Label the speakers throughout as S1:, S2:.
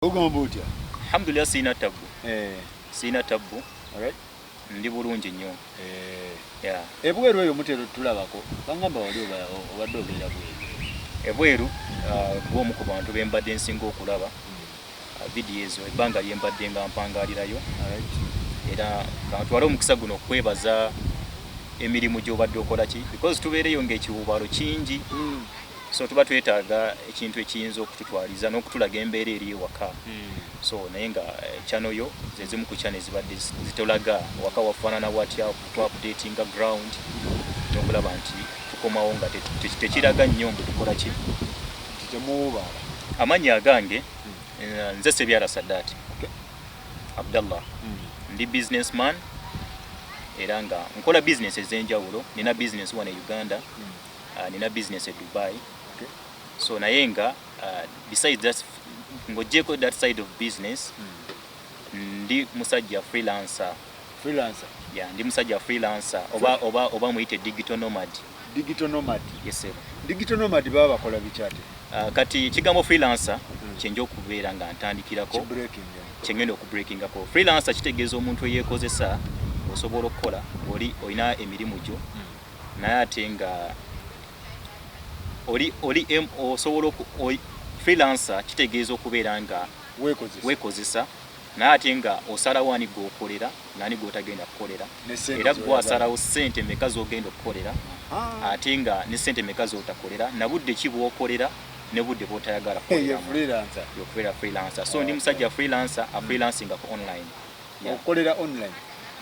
S1: Ogamba otya?
S2: Alhamdulillah sina tabu. Sina tabu.
S1: Alright.
S2: Ndi bulungi nnyo. Yeah.
S1: Ebweru eyo mutero tulabako. Bangamba wali obadde obeera bweru.
S2: Ebweru bw'omu ku bantu bembadde nsinga okulaba. Video ezo ebbanga lyembadde nga mpangalirayo.
S1: Alright.
S2: Era kantwala omukisa guno okwebaza emirimu gy'obadde okola ki because tubeereyo ng'ekiwubaalo kingi. So tuba twetaaga ekintu ekiyinza okututwaliza n'okutulaga embeera eri ewaka. So naye nga channel yo zezimu ku channel zibadde zitolaga waka wafaanana watya tu updatinga ground n'okulaba nti tukomawo nga tekiraga nnyo mbu tukola ki
S1: temuwubaala.
S2: Amannya agange nze Sebyala Sadat Abdallah. Ndi businessman era nga nkola business ez'enjawulo. Nina business wane Uganda, nina business e Dubai. So naye nga besides that ngojeko that side of business ndi musajja freelancer. Yeah, ndi musajja freelancer oba muyite digital nomad.
S1: Digital nomad.
S2: Yes sir.
S1: Digital nomad baba bakola bikyate.
S2: Kati kigambo freelancer kyenjo okubeera nga ntandikirako kyengenda okubreakingako. Freelancer kitegeeza omuntu eyeekozesa osobola okukola olina emirimu gyo naye ate nga oli osobola freelancer kitegeeza okubeera nga weekozesa naye ate nga osalawo ani gw'okolera nani gw'otagenda kukolera era gw'asalawo ssente meka z'ogenda okukolera ate nga ne ssente meka z'otakolera na budde ki bw'okolera ne budde bw'otayagala kukolera freelancer. So ndi musajja freelancer freelancinga ku online.
S1: Okolera online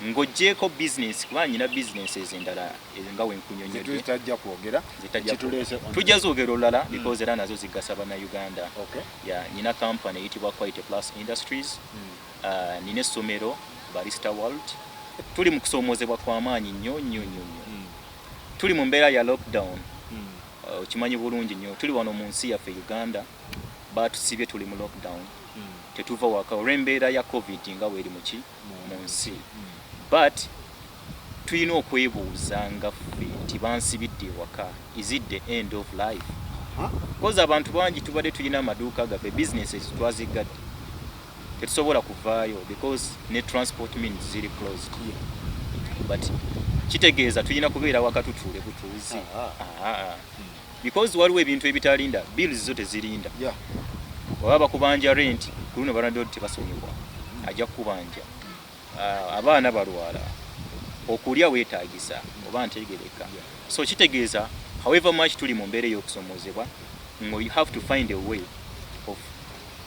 S2: ngojeko business kuba nyina business ezindala nga wenkunyonyodde
S1: zitajja kwogera
S2: zitulese tujja zoogera olulala because era nazo zigasa bana Uganda. Yeah, nina company eyitibwa Quality Plus Industries. Nina essomero Barista World. Tuli mu kusoomozebwa kw'amaanyi nnyo. Tuli mu mbeera ya lockdown. Okimanyi bulungi nnyo tuli wano mu nsi yaffe Uganda batusibye tuli mu lockdown. Tetuva waka olw'embeera ya COVID nga weeri mu nsi. But tulina okwebuuza nga ffe nti bansibidde ewaka, is it the end of life? Because abantu bangi tubadde tulina amaduuka gaffe businesses twazigadde tetusobola kuvaayo because ne transport means ziri closed. But kitegeeza tulina kubeera waka tutuule butuuzi because waliwo ebintu ebitalinda bills zo tezirinda. Baba bakubanja rent kuno barando tebasonyiwa ajja kubanja abaana balwala okulya weetaagisa oba ntegereka. So kitegeeza however much tuli mu mbeera y'okusomozebwa you have to find a way of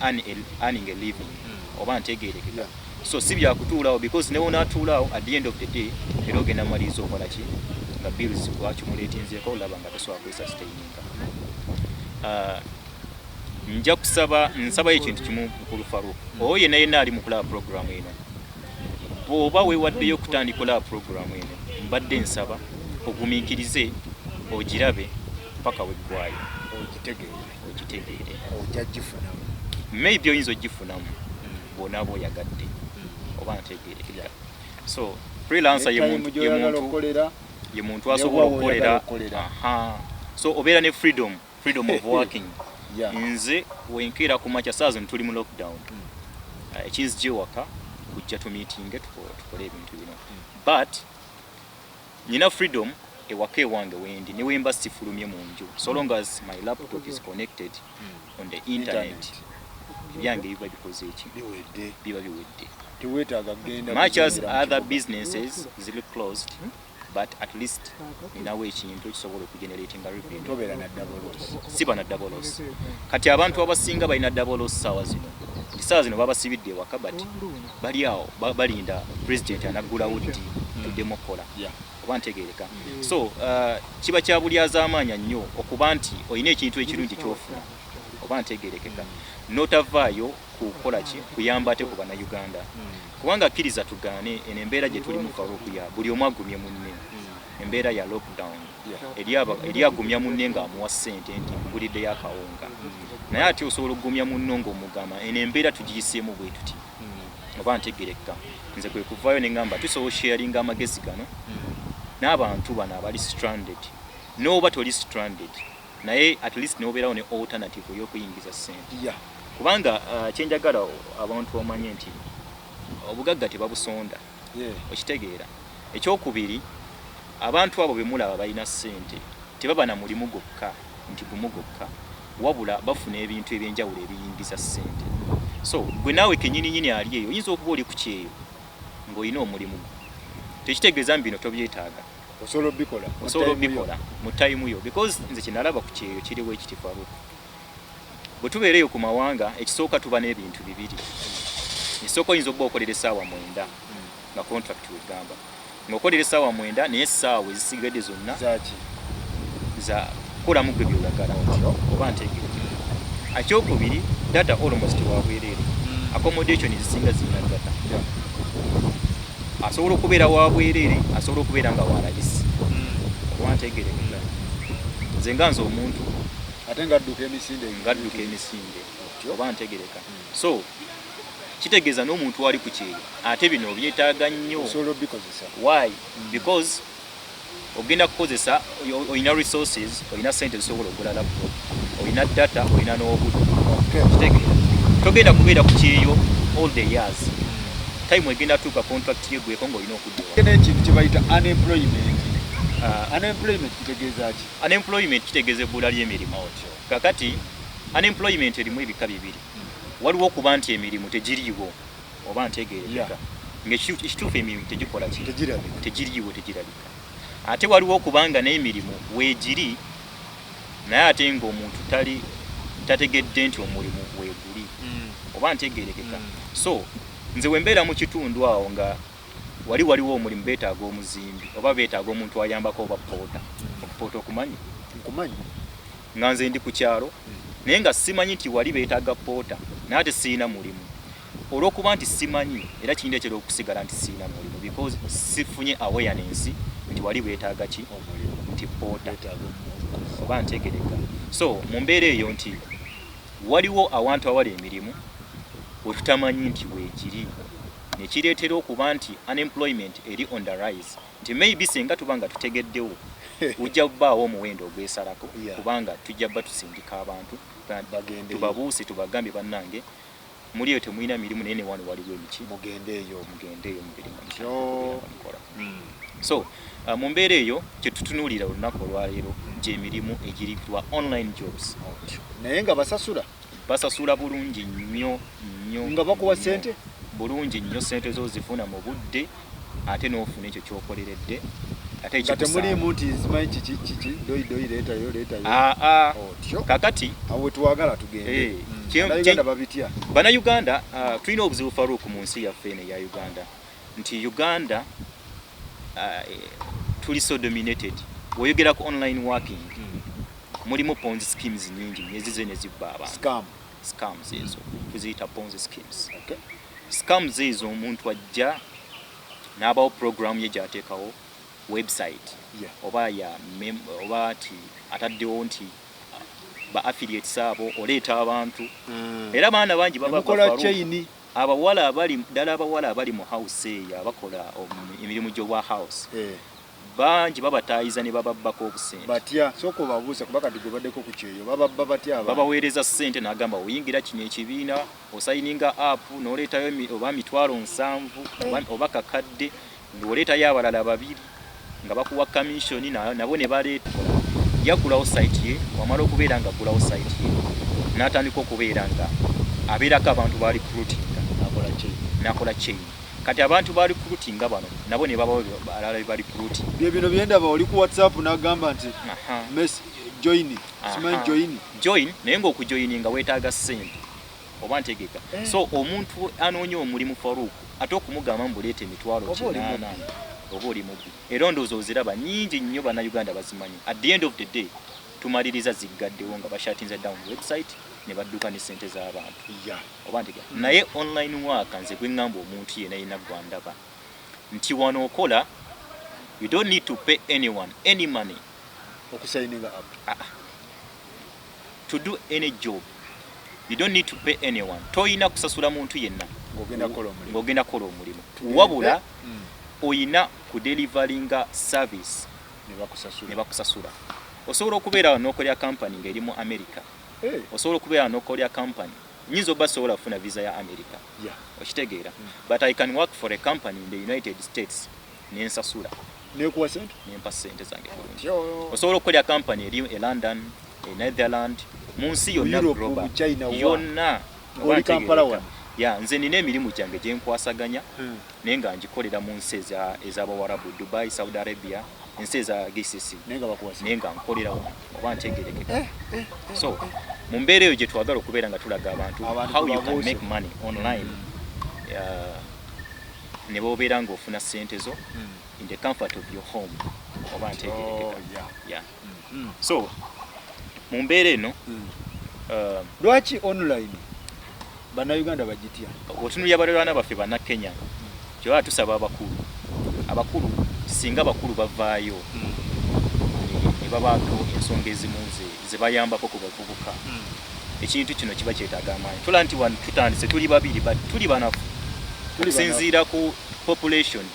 S2: earning a living oba ntegereka. So si byakutuulawo because ne wonaatuulaawo at the end of the day era ogenda maliriza okola ki nga bills wakimulatinzeeko olaba nga tosobola kwesusitaininga. Nja nsaba ekintu kimu mukulu Faruku oyo yenna ali mu kulaba programu eno bw'oba weewaddeyo okutandikula programu eno mbadde nsaba ogumiikirize ogirabe paka weggwayo ogitegeere maybe oyinza ogifunamu bw'onaaba oyagadde oba ntegeerekera. So freelancer ye muntu asobola okukolera so obeera ne freedom of working. Nze wenkeera ku makya saa zino tuli mu lockdown ekinzigye waka kujja tumiitinge tukole ebintu bino but nina freedom ewaka ewange wendi ne wemba sifulumye mu nju so long as my laptop is connected on the internet ebyange biba bikoze eki biba biwedde much as other businesses zili closed but at least ninawo ekintu ekisobola okugeneratinga revenue. Siba na double loss. Kati abantu abasinga balina double loss saawa zino babasibidde ewaka but bali awo balinda president anaggulawo ddi tuddemu okukola oba ntegereka. So kiba kya bulyaza amaanya nnyo okuba nti olina ekintu ekirungi kyofuna oba ntegerekeka n'otavaayo kukola ki kuyamba ate ku bannayuganda kubanga akkiriza tugaane eno embeera gye tulimu Faruku ya buli omu agumye munne embeera ya lockdown eri agumya munne ng'amuwa ssente nti mpuliddeyo akawunga naye ate osobola okugumya munno ng'omugamba eno embeera tugiyiseemu bwe tuti oba ntegereka. Nze kwe kuvaayo ne ngamba tusobola sharinga amagezi gano n'abantu bano abali stranded n'oba toli stranded naye at least n'obeerawo ne alternative y'okuyingiza ssente kubanga kyenjagala abantu bamanye nti obugagga tebabusonda okitegeera. Ekyokubiri, abantu abo bemulaba balina ssente tebaba na mulimu gwokka nti gumu gwokka, wabula bafuna ebintu ebyenjawulo ebiyingiza ssente. So gwe naawe kenyininyini ali eyo oyinza okuba oli ku kyeyo ng'olina omulimu gwo, tekitegeeza mu bino tobyetaaga, osobola obikola mu tayimu yo, because nze kyenalaba ku kyeyo kiriwo ekitifalu. Bwe tubeera eyo ku mawanga, ekisooka tuba n'ebintu bibiri. Ekisooka oyinza okuba okolera essaawa 9 nga contract wegamba, ng'okolera essaawa 9 naye essaawa ezisigadde zonna za kukolamu gwe by'oyagala oba ntegeera. Ekyokubiri, data almost wabwereere, accommodation zisinga zirina data. Asobola okubeera wabwereere, asobola okubeera nga walayisi oba ntegeerekeka. Nze nga nze omuntu
S3: ate ngadduka emisinde
S2: oba ntegereka. So kitegeeza n'omuntu wali ku kyeyo ate bino byetaaga nnyo. Why? Because ogenda kukozesa, olina resources, olina sente zisobola okugula laptop, olina data, olina n'obudde. Kitegeeza togenda kubeera ku kyeyo all the years. Time egenda tuuka contract yeggweko ng'olina okuddawa.
S3: Ekintu kye bayita unemployment. Unemployment kitegeeza ki?
S2: Unemployment kitegeeza ebbula ly'emirimu. Kakati unemployment erimu ebika bibiri. Waliwo okuba nti emirimu tegiriiwo oba ntegeerekeka, ng'ekituufu emirimu tegikola ki? Tegiriiwo, tegirabika. Ate waliwo okuba nga n'emirimu weegiri naye ate ng'omuntu tategedde nti omulimu weeguli oba ntegeerekeka. So nze we mbeera mu kitundu awo nga waliwo omulimu beetaaga omuzimbi oba beetaaga omuntu ayambako oba poota. Okupoota okumanyi?
S3: Nkumanyi.
S2: Nga nze ndi ku kyalo naye nga simanyi nti wali beetaaga poota naye ate siina mulimu. Olw'okuba nti simanyi era kindeetera okusigala nti siina mulimu because sifunye awareness nti wali beetaaga ki? Nti poota oba ntegereka. So mu mbeera eyo nti waliwo awantu awali emirimu we tutamanyi nti weegiri, ne kireetera okuba nti unemployment eri on the rise, nti maybe singa tuba nga tutegeddewo ujja kubaawo omuwendo ogwesalako kubanga tujja bba tusindika abantu tubabuuse tubagambe bannange muli eyo temulina mirimu naye ne wano waliwo emiki
S3: mugendeeyo
S2: mirimu. So mu mbeera eyo kye tutunuulira olunaku olwaleero gy'emirimu egiritwa online jobs.
S3: Naye nga
S2: basasula bulungi nnyo
S3: nga bakuwa ssente
S2: bulungi nnyo, ssente zo zifuna mu budde ate n'ofuna ekyo ky'okoleredde. Ate
S3: temulimu nti zimanyi kiki doyi leetayo.
S2: Kakati
S3: awo tuwagala tugende. Uganda babitya.
S2: Bannayuganda tulina obuzibu Farouk mu nsi yaffe eno eya Uganda nti Uganda tuli so dominated. Woyogera ku online working mulimu Ponzi schemes nyingi ezize ne zibba abantu. Scams ezo tuziyita Ponzi schemes. Scams ezo omuntu ajja n'abawo program ye gy'ateekawo website oba oba ati ataddewo nti ba affiliates abo oleeta abantu era baana bangi
S3: bakola chain.
S2: Abawala abali mu house eyo abakola emirimu gy'obwa house bangi babataayiza ne bababbako obusente.
S3: Batya soko babuusa kuba kati gwe baddeko ku kyeyo bababba batya
S2: babaweereza ssente n'agamba oyingira kino ekibiina osayininga app n'oleetayo oba 7,000 oba kakadde ng'oleetayo abalala 2 nga bakuwa commission nabo ne baleeta yagulawo site ye. Wamala okubeera nga agulawo site ye n'atandika okubeera nga abeerako abantu ba recruitinga n'akola chain. Kati abantu ba recruitinga bano nabo ne baba balala ba recruiting.
S3: Bino byendaba oli ku WhatsApp n'agamba nti join. Simanyi
S2: join naye ng'okujoininga weetaaga ssente oba ntegeka. So omuntu anoonya omulimu Farouk ate okumugamba mbuleeta 80,000 oba oli mubbi. Era ndowooza oziraba nnyingi nnyo Bannayuganda bazimanyi. At the end of the day tumaliriza ziggaddewo nga bashatinze down website ne badduka ne ssente z'abantu oba ntegeka. Naye online work nze gwe ŋŋamba omuntu yenna yenna gwandaba nti wano okola, you don't need to pay anyone any money
S3: okusigninga up
S2: to do any job. You don't need to pay anyone. Toyina kusasula muntu yenna ng'ogenda kola omulimu wabula oyina kudelivaringa service ne bakusasula. Osobola okubeera n'okolya company ng'eri mu America, osobola okubeera n'okolya company nyizo basobola kufuna visa ya America.
S3: Yeah.
S2: Okitegeera. But I can work for a company in the United States nensasula.
S3: Nekuwa sente?
S2: Nempa sente zange bulungi.
S3: Yo.
S2: Osobola okukolera company eri e London, e Netherlands, mu nsi yonna global. Yonna.
S3: Oli Kampala wa?
S2: Ya, nze nina emirimu gyange gye nkwasaganya naye nga ngikolera mu nsi ez'Abawarabu, Dubai, Saudi Arabia, ensi eza GCC. Naye nga nkolera oba ntegerekeka. So, mu mbeera eyo gye twagala okubeera nga tulaga abantu how you can make money online. Ne bobeera ng'ofuna ssente zo in the comfort of your home. Oba ntegerekeka. Yeah. So, mu mbeera eno
S3: lwaki online bannayuganda bagitya?
S2: Otunulya balwana baffe bannakenya kyobala tusaba abakulu singa abakulu bavaayo ne babaako ensonga ezimu ze bayambako ku bavubuka ekintu kino kiba kyetaaga amaanyi. Tulaba nti wano tutandise tuli babiri tuli banafu okusinziira ku population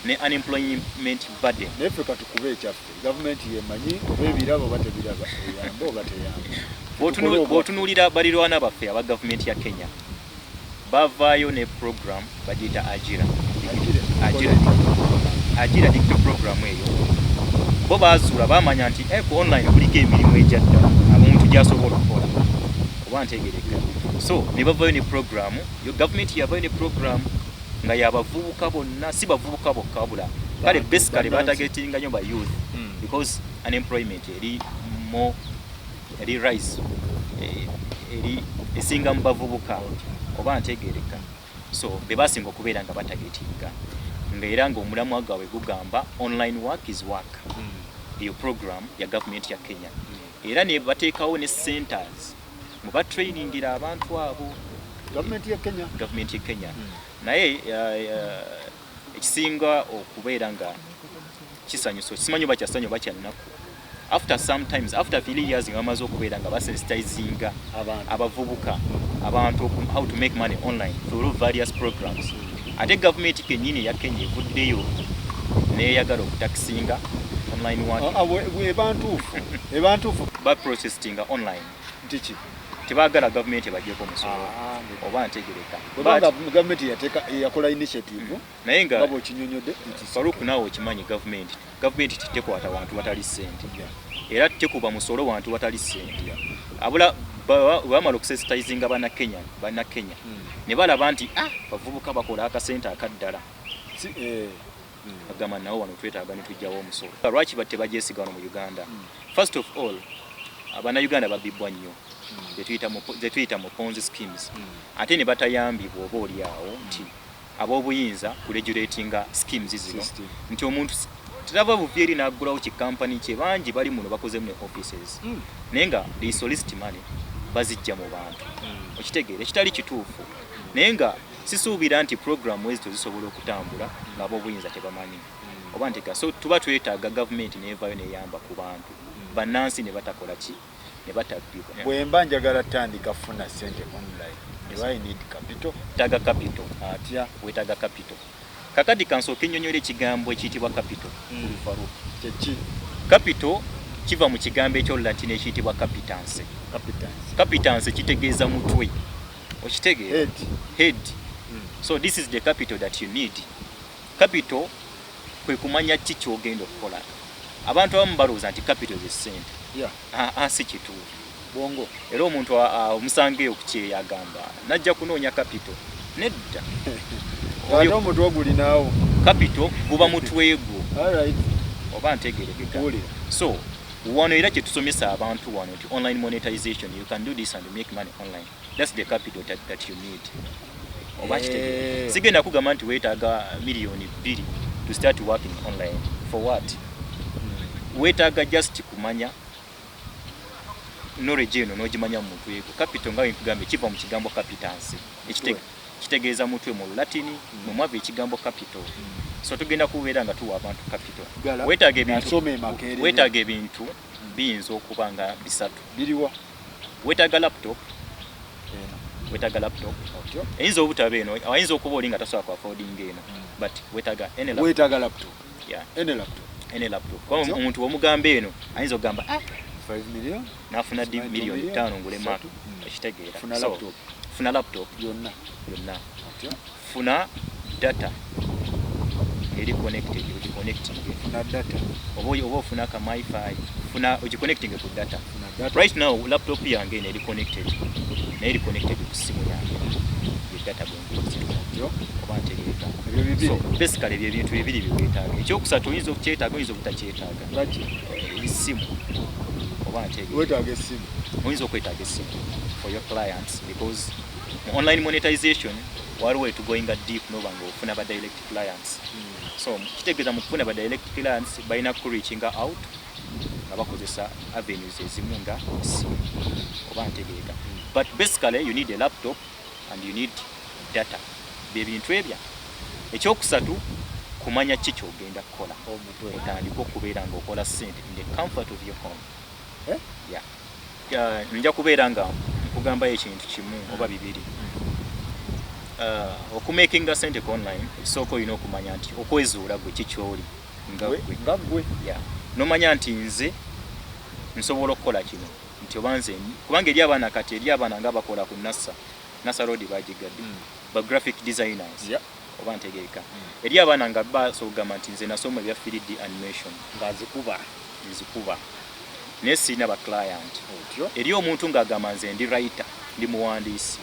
S2: ne unemployment burden.
S3: Naye ffe katukube ekyaffe gavumenti yemanyi oba ebirabo oba tebiraba eyamba oba teyamba.
S2: Bw'otunuulira balirwana baffe aba gavumenti ya Kenya bavaayo ne program bagiyita Ajira digital program eyo bo bazuula bamanya nti ku online kuliko emirimu ejjadda omuntu gy'asobola okukola oba ntegereka. So ne bavaayo ne program yo gavumenti yavaayo ne program nga yabavubuka bonna si bavubuka bokka wabula kale basically batagetinga nnyo ba youth because unemployment eri rise eri esinga mu bavubuka oba ntegereka. So bebasinga okubeera nga batagetinga nga era ng'omulamwa gwabwe gugamba online work is work. Eyo program ya gavumenti ya Kenya era ne bateekawo ne centers mu batrainingira abantu abo
S3: gavumenti ya
S2: Kenya. Naye ekisinga okubeera nga kisanyuso simanyi oba kyasanyu oba kyanaku after 3 years nga bamaze okubeera nga basensitizinga abavubuka abantu how to make money online through various programs. Ate gavumenti kennyini ya Kenya evuddeyo neyagala okutakisinga online working.
S3: Ebantuufu
S2: baprocessing online
S3: ntiki
S2: tebagala gavumenti bagyeko omusolo oba ntegereka.
S3: Gavumenti yakola initiative
S2: naye nga
S3: babo kinyonyodde
S2: Faruku naawe okimanyi gavumenti tekwata wantu watali ssente era tekuba musolo wantu watali ssente abula bamala okusensitizinga bannakenya ne balaba nti bavubuka bakola akasente akaddala agamba nawo wano twetaaga ne tujjawo omusolo. Lwaki tebagyesiga wano mu Uganda? First of all Abannayuganda babbibwa nnyo zetuyita mu Ponzi schemes ate ne batayambibwa oba oli awo nti ab'obuyinza kuregulatinga schemes zino nti omuntu tetava buvyeri n'aggulawo kikampani kye bangi bali muno bakozemu ne offices naye nga they solicit money bazijja mu bantu okitegeera ekitali kituufu naye nga sisuubira nti program ezo zisobola okutambula ng'ab'obuyinza tebamanyi oba nteka. So tuba twetaaga gavumenti neevaayo neyamba ku bantu bannansi ne batakola ki ne batabbibwa.
S3: Bwemba njagala tandika funa sente online I need capital.
S2: Taga capital.
S3: Atya
S2: wetaaga capital. Kakati kansooka ennyonnyola ekigambo ekiyitibwa capital.
S3: Kyeki
S2: capital kiva mu kigambo eky'Olulatini ekiyitibwa capitance. Capitance kitegeeza mutwe. Okitegeera? Head. So this is the capital that you need. Capital kwe kumanya ki ky'ogenda okukola. Abantu abamu balowooza nti capital ze ssente. Si kituufu.
S3: Bongo.
S2: Era omuntu omusange okukyeya agamba najja kunoonya capital. Nedda.
S3: Oyo omuntu ogulinawo.
S2: Capital guba mutwe gwo.
S3: Alright.
S2: Oba ntegerekeka. So wano era kyetusomesa abantu wano nti online monetization, you can do this and make money online. That's the capital that you need. Oba kitegerekeka. Sigenda kugamba nti weetaaga million 2 to start working online. For what? Weetaaga just kumanya knowledge eno n'ogimanya mu mutwe gwo. Capital nga nkugambe kiva mu kigambo capitance. Kitegeeza mutwe mu Latini mu mwava ekigambo capital. So tugenda kubeera nga tuwa abantu capital. Weetaaga ebintu biyinza okuba nga bisatu.
S3: Biriwa?
S2: Weetaaga laptop. Eyinza obutaba eno, ayinza okuba oli nga tasobola ku affording eno. But weetaaga
S3: laptop.
S2: Yeah.
S3: Any laptop.
S2: Kwa omuntu omugamba eno ayinza okugamba
S3: 5 million
S2: nafuna million 5 ngule Mac. Ekitegeera.
S3: So
S2: funa laptop
S3: yonna
S2: atyo funa data eri connected connecting
S3: na data
S2: oba ofuna ka wifi funa connecting ku data
S3: data
S2: right now laptop yange eri connected ku simu yange ye data bongo
S3: yo
S2: oba ntegeeka
S3: ebyo bibiri
S2: so basically ebyo ebintu bibiri biweetaaga ekyokusatu oyinza okukyetaaga oyinza obutakyetaaga
S3: laki
S2: esimu oba ntegeeka
S3: wetaaga esimu
S2: oyinza okwetaaga esimu for your clients because online monetization waliwo etugoinga deep noba ng'ofuna ba direct clients so kitegeeza mu kufuna ba direct clients balina kureachinga out nga bakozesa avenues ezimu nga esimu oba ntegeeka but basically you need a laptop and you need data byebintu ebyo ekyokusatu kumanya ki kyogenda kukola otandika okubeera ng'okola sente in the comfort of your home nja kubeera nga nkugamba ekintu kimu oba bibiri okumakinga sente ku online ekisooka olina okumanya nti okwezuula gwe kikyoli nga gwe nomanya nti nze nsobola okukola kino nti oba nze kubanga eri abaana kati eri abaana nga bakola ku NASA road bagigadde ba graphic designers oba ntegeeka eri abaana nga basogama nti nze nasoma ebya 3D animation nzikuba naye sirina ba client eri omuntu ng'agamba nze ndi writer ndi muwandiisi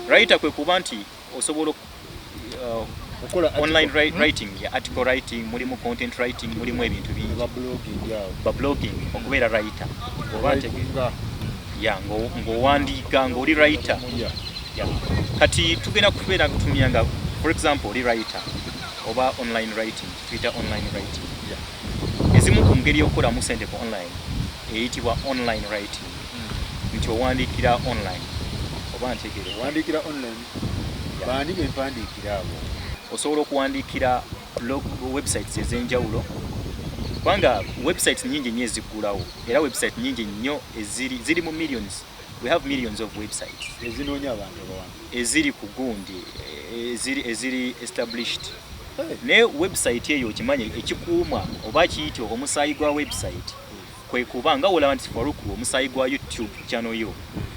S2: writer kwe kuba nti osobola online writing ya article writing mulimu content writing mulimu ebintu bingi ba blogging okubeera writer oba ntegeeka ng'owandiika ng'oli writer kati tugenda kubeera kutumya nga for example oli writer oba online writing twitter online writing ezimu ku ngeri y'okukolamu sente ku online eyitibwa online writing nti owandiikira online oba ntegeera
S3: owandiikira online bandika empandiikira abo
S2: osobola okuwandiikira websites ez'enjawulo kubanga websites nyingi nnyo eziggulawo era website nyingi nnyo ziri mu millions. We have millions of websites eziri ku gundi eziri established ne website eyo kimanye ekikuuma oba kiyite omusaayi gwa website kwe kuba nga olaba nti Faruku omusaayi gwa YouTube channel yo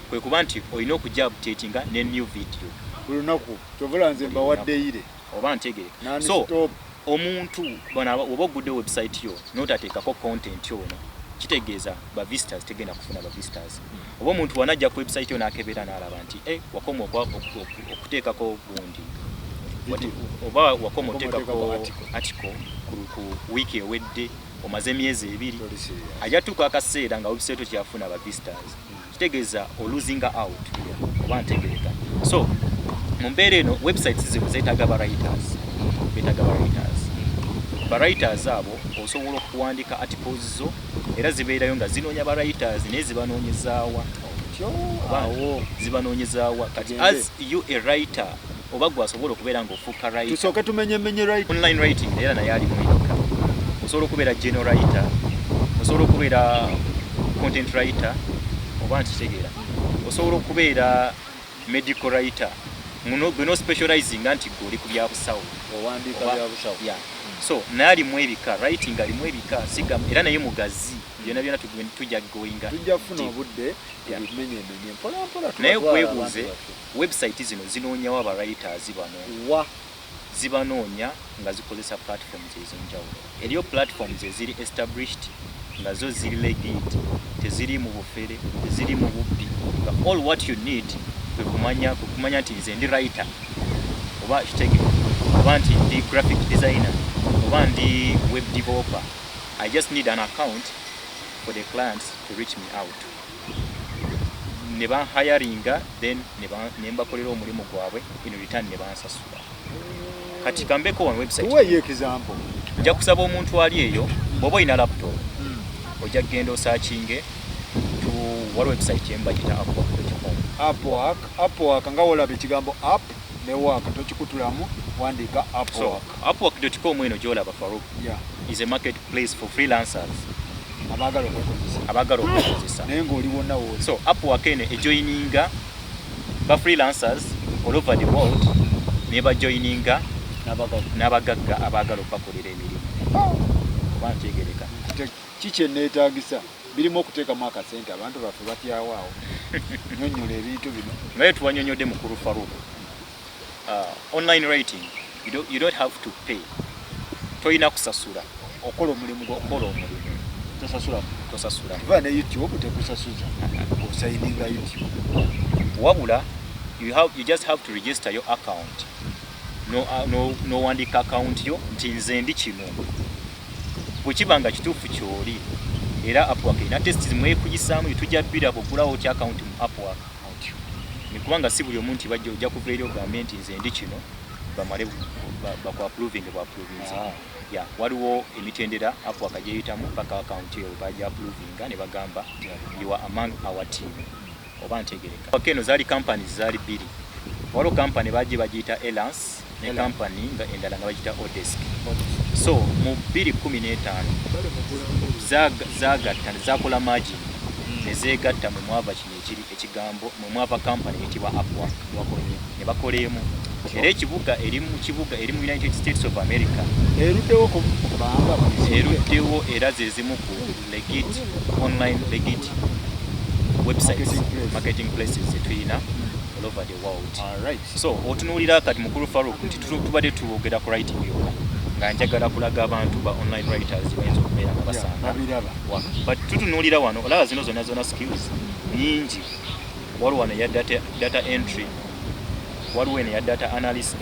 S2: kwe kuba nti olina okujja updatinga ne new video
S3: lunaku tovola nze mbawadde ire
S2: oba ntegeeka so omuntu bana oba ogudde website yo notateekako content yo kitegeeza ba visitors tegenda kufuna ba visitors oba omuntu wanajja ku website yo nakebera n'alaba nti wakoma okuteekako gundi oba wakoma oteekako article ku wiki ewedde omaze emyezi 2 ajja tuuka akaseera nga website kyafuna ba visitors kitegeeza losing out oba ntegeeka so mu mbeera eno websites zino zeetaaga ba writers abo osobola okuwandiika articles zo era zibeerayo nga zinoonya ba writers naye zibanoonyezaawa kati as you a writer oba gwasobola okubeera ng'ofuuka writer
S3: tusooke tumenyemenye
S2: online writing era naye alimu ebika osobola okubeera general writer osobola okubeera content writer oba nkitegeera osobola okubeera medical writer no specializing anti goli ku byabusawo
S3: owandiika byabusawo
S2: so naye alimu ebika writing alimu ebika era naye mugazi byonna tujja goinga
S3: tujja kufuna obudde ebimenyemenye mpolampola
S2: naye kwebuuze website zino zinoonyawo aba writers bano zibanoonya nga zikozesa platforms ez'enjawulo eriyo platforms eziri established nga zo ziri legit teziri mu bufere teziri mu bubbi nga all what you need kumanya nti nze ndi writer oba kitege oba nti ndi graphic designer oba ndi web developer. I just need an account for the clients to reach me out. Neba hiringa then nemba kolera omulimu gwabwe in return neba nsasula. Kati kambeko on website.
S3: Uwe ye example.
S2: Nja kusaba omuntu ali eyo bobo ina laptop. Ojja gendo searchinge to what website yemba kita Upwork.
S3: Upwork nga wola bikigambo app ne work tokikutulamu wandika Upwork.
S2: So, Upwork.com eno jola ba Faruku.
S3: Yeah.
S2: Is a marketplace for freelancers.
S3: Abagalo okukozesa. Naye ng'oli wonna woli.
S2: So Upwork eno ejoininga ba freelancers all over the world ne ba joininga n'abagagga abagalo bakolera emirimu. Oba ntegereka.
S3: Kiche neetaagisa birimu okuteekamu akasente abantu baffe batyawaawo nyonnyola ebintu bino
S2: naye tuwanyonyodde mukulu Farouk. Online writing you don't have to pay, toyina kusasula
S3: okola omulimu
S2: tosasula
S3: va ne YouTube tekusasuza osayininga YouTube
S2: wabula you just have to register your account. No wandika account yo nti nze ndi kino bwekibanga kituufu kyoli era Upwork ina test zimwe kugisaamu tujja bbira kugulawo kya account mu Upwork nikubanga si buli omuntu bajja ojja kuva eri ogambe nti nze ndi kino bamale bakwapproving ya waliwo emitendera Upwork gyeyitamu paka account yo bajja approvinga ne bagamba you are among our team oba ntegereka okeno zaali companies zaali bbiri waliwo company bagiyita Elance ne company nga endala nga bagiyita Odesk. So mu 2015 zagatta zakola margin ne zeegatta mu mwava kino ekigambo mu mwava company etibwa Upwork ne bakoleemu era ekibuga eri mu United States of America eruddewo era zezimu ku legit online legit websites marketing places zetuyina all over the world.
S3: Alright.
S2: So otunuulira kati mukulu Farouk nti tubadde tuwogera ku writing yokka nga njagala kulaga abantu ba online writers bayinza okubeera nga basanga but tutunuulira wano olaba zino zonna skills nyingi. Waliwo wano ya data entry, waliwo eno ya data analyst,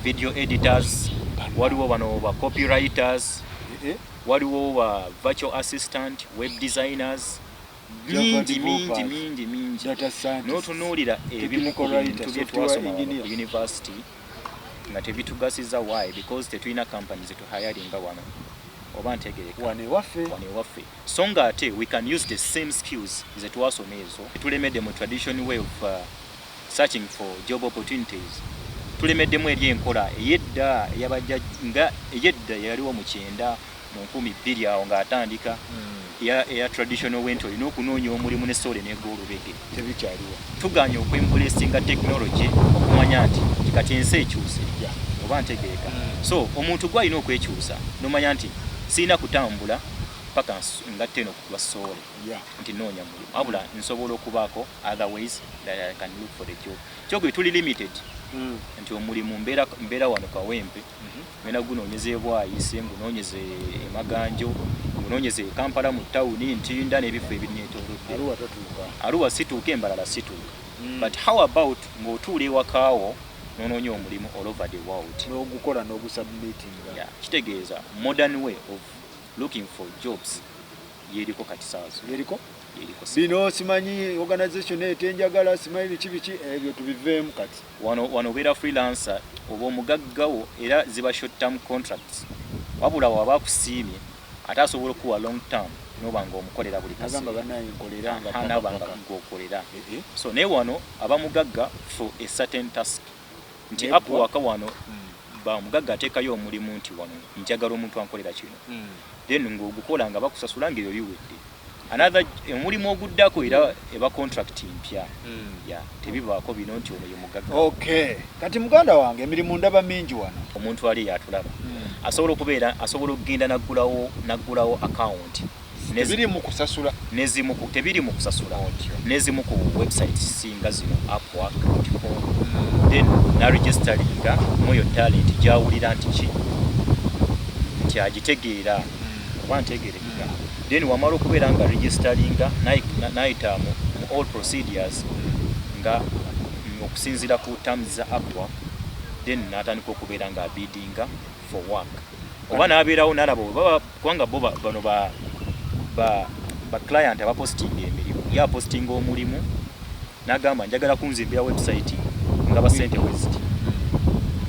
S2: video editors, waliwo wano ba copywriters, waliwo wa virtual assistant, web designers, mingi n'otunuulira ebimu ku bintu bye twasoma ku university nga tebitugasiza. Why? Because tetulina companies zetuhayalinga wano oba ntegereka
S3: wane waffe.
S2: So nga ate we can use the same skills zetwasoma ezo. Tulemedde mu traditional way of searching for job opportunities. Tulemeddemu eri enkola eyedda eyabajja nga eyedda yaliwo mu 9 mu 2002 awo ng'atandika ya traditional way olina okunoonya omulimu ne sole n'egolubege
S3: tebikyaliwo.
S2: Tuganya okwembulesinga technology okumanya nti kati ensi ekyuse oba ntegeeka. So omuntu gwalina okwekyusa nomanya nti sirina kutambula paka ngatte eno kuba sole nti noonya mulimu wabula nsobola okubaako other ways that I can look for the job. Kyokubiri tuli limited nti omulimu mbeera wano Kawempe ngenda gunoonyeze Bwayise, ngunoonyeze Maganjo, ngunoonyeze Kampala mu tawuni Ntinda n'ebifo ebinyeetoolodde. Arua situuka Embalala situuka. But how about ng'otuula ewakaawo n'onoonya omulimu all over the world
S3: n'ogukola n'ogusubmitting.
S2: Kitegeeza modern way of looking for jobs yeriko kati saazo
S3: yeriko bino simanyi organization etenjagala simanyi kibiki ebyo tubiveemu kati
S2: wano beera freelancer oba omugaggawo era ziba short term contracts wabula waba akusiimye ate asobola okuwa long term nobanga omukolera buli
S3: kasagamba banaye nkolera
S2: nabanga gokolera. So naye wano abamugagga for a certain task nti Upwork wano ba mugagga ateekayo omulimu nti wano njagala omuntu ankolera kino then ng'ogukola nga bakusasula ng'ebyo biwedde. Another omulimu oguddako era eba contract mpya tebibaako bino nti ono ye mugagga.
S3: Okay, kati muganda wange emirimu ndaba mingi wano.
S2: Omuntu ali yatulaba asobola okugenda naggulawo account
S3: tebiri mu kusasula
S2: tebiri mu kusasula nezimu ku websites singa zino Upwork.com then na registeringa moyo talent gyawulira nti agitegeera oba ntegeereka then wamala okubeera nga registeringa nayita mu all procedures nga okusinziira ku terms za Upwork then n'atandika okubeera nga biddinga for work oba n'abeerawo n'alaba kubanga bo bano ba client abapostinga emirimu yapostinga omulimu n'agamba njagala kunzimbira website nga basente weziti